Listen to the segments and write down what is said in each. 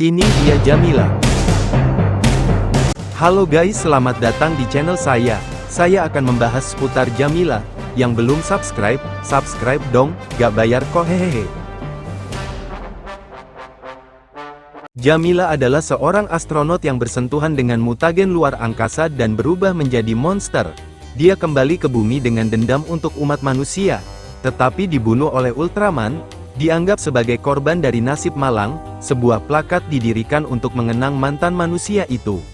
Ini dia Jamila. Halo guys, selamat datang di channel saya. Saya akan membahas seputar Jamila. Yang belum subscribe, subscribe dong, gak bayar kok hehehe. Jamila adalah seorang astronot yang bersentuhan dengan mutagen luar angkasa dan berubah menjadi monster. Dia kembali ke bumi dengan dendam untuk umat manusia, tetapi dibunuh oleh Ultraman. Dianggap sebagai korban dari nasib malang, sebuah plakat didirikan untuk mengenang mantan manusia itu.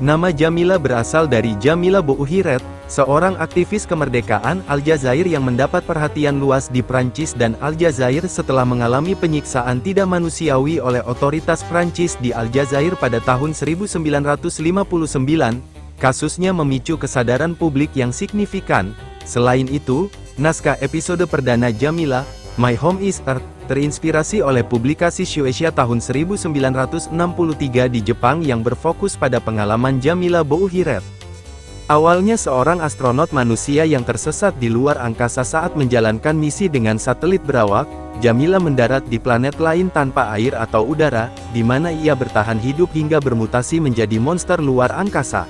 Nama Jamila berasal dari Jamila Bouhiret, seorang aktivis kemerdekaan Aljazair yang mendapat perhatian luas di Prancis dan Aljazair setelah mengalami penyiksaan tidak manusiawi oleh otoritas Prancis di Aljazair pada tahun 1959. Kasusnya memicu kesadaran publik yang signifikan. Selain itu, naskah episode perdana Jamila, My Home is Earth, terinspirasi oleh publikasi Shueisha tahun 1963 di Jepang yang berfokus pada pengalaman Jamila Bouhiret. Awalnya seorang astronot manusia yang tersesat di luar angkasa saat menjalankan misi dengan satelit berawak, Jamila mendarat di planet lain tanpa air atau udara, di mana ia bertahan hidup hingga bermutasi menjadi monster luar angkasa.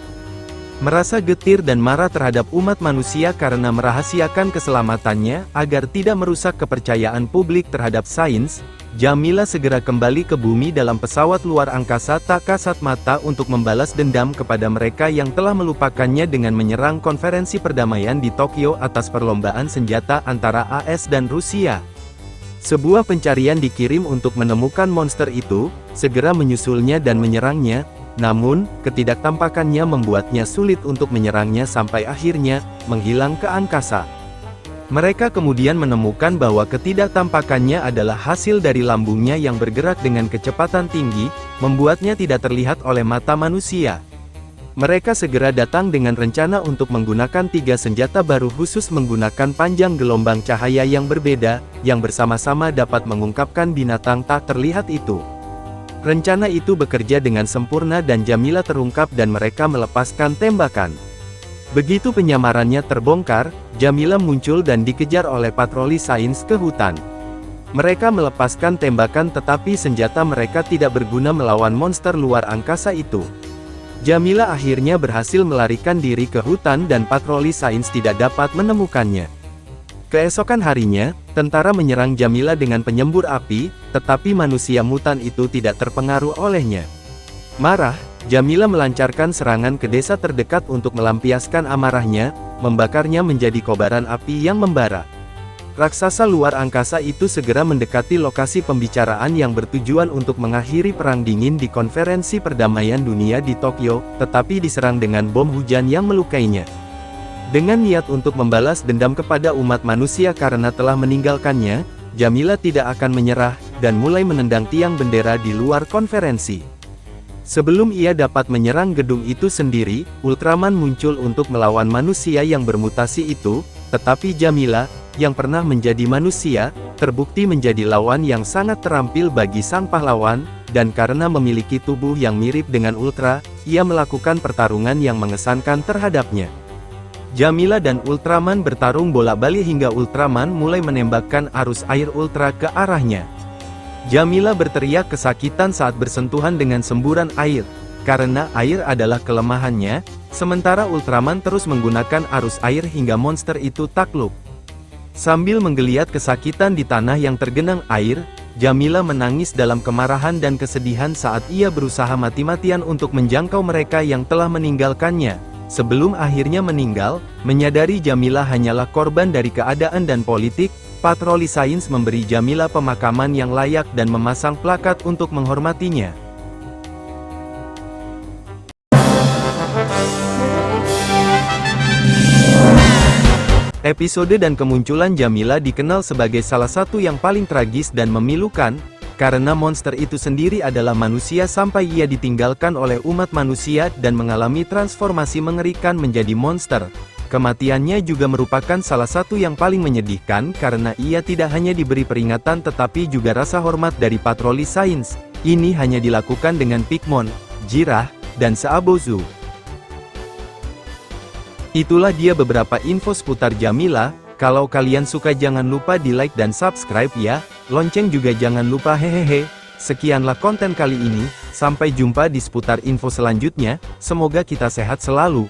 Merasa getir dan marah terhadap umat manusia karena merahasiakan keselamatannya agar tidak merusak kepercayaan publik terhadap sains, Jamila segera kembali ke bumi dalam pesawat luar angkasa tak kasat mata untuk membalas dendam kepada mereka yang telah melupakannya dengan menyerang konferensi perdamaian di Tokyo atas perlombaan senjata antara AS dan Rusia. Sebuah pencarian dikirim untuk menemukan monster itu, segera menyusulnya dan menyerangnya. Namun, ketidaktampakannya membuatnya sulit untuk menyerangnya sampai akhirnya menghilang ke angkasa. Mereka kemudian menemukan bahwa ketidaktampakannya adalah hasil dari lambungnya yang bergerak dengan kecepatan tinggi, membuatnya tidak terlihat oleh mata manusia. Mereka segera datang dengan rencana untuk menggunakan 3 senjata baru khusus menggunakan panjang gelombang cahaya yang berbeda, yang bersama-sama dapat mengungkapkan binatang tak terlihat itu. Rencana itu bekerja dengan sempurna dan Jamila terungkap dan mereka melepaskan tembakan. Begitu penyamarannya terbongkar, Jamila muncul dan dikejar oleh patroli sains ke hutan. Mereka melepaskan tembakan tetapi senjata mereka tidak berguna melawan monster luar angkasa itu. Jamila akhirnya berhasil melarikan diri ke hutan dan patroli sains tidak dapat menemukannya. Keesokan harinya, tentara menyerang Jamila dengan penyembur api, tetapi manusia mutan itu tidak terpengaruh olehnya. Marah, Jamila melancarkan serangan ke desa terdekat untuk melampiaskan amarahnya, membakarnya menjadi kobaran api yang membara. Raksasa luar angkasa itu segera mendekati lokasi pembicaraan yang bertujuan untuk mengakhiri perang dingin di konferensi perdamaian dunia di Tokyo, tetapi diserang dengan bom hujan yang melukainya. Dengan niat untuk membalas dendam kepada umat manusia karena telah meninggalkannya, Jamila tidak akan menyerah, dan mulai menendang tiang bendera di luar konferensi. Sebelum ia dapat menyerang gedung itu sendiri, Ultraman muncul untuk melawan manusia yang bermutasi itu, tetapi Jamila, yang pernah menjadi manusia, terbukti menjadi lawan yang sangat terampil bagi sang pahlawan, dan karena memiliki tubuh yang mirip dengan Ultra, ia melakukan pertarungan yang mengesankan terhadapnya. Jamila dan Ultraman bertarung bolak-balik hingga Ultraman mulai menembakkan arus air Ultra ke arahnya. Jamila berteriak kesakitan saat bersentuhan dengan semburan air, karena air adalah kelemahannya, sementara Ultraman terus menggunakan arus air hingga monster itu takluk. Sambil menggeliat kesakitan di tanah yang tergenang air, Jamila menangis dalam kemarahan dan kesedihan saat ia berusaha mati-matian untuk menjangkau mereka yang telah meninggalkannya. Sebelum akhirnya meninggal, menyadari Jamila hanyalah korban dari keadaan dan politik, patroli sains memberi Jamila pemakaman yang layak dan memasang plakat untuk menghormatinya. Episode dan kemunculan Jamila dikenal sebagai salah satu yang paling tragis dan memilukan, karena monster itu sendiri adalah manusia sampai ia ditinggalkan oleh umat manusia dan mengalami transformasi mengerikan menjadi monster. Kematiannya juga merupakan salah satu yang paling menyedihkan karena ia tidak hanya diberi peringatan tetapi juga rasa hormat dari patroli sains. Ini hanya dilakukan dengan Pikmon, Jirah, dan Seabozu. Itulah dia beberapa info seputar Jamila. Kalau kalian suka jangan lupa di like dan subscribe ya, lonceng juga jangan lupa hehehe. Sekianlah konten kali ini, sampai jumpa di seputar info selanjutnya, semoga kita sehat selalu.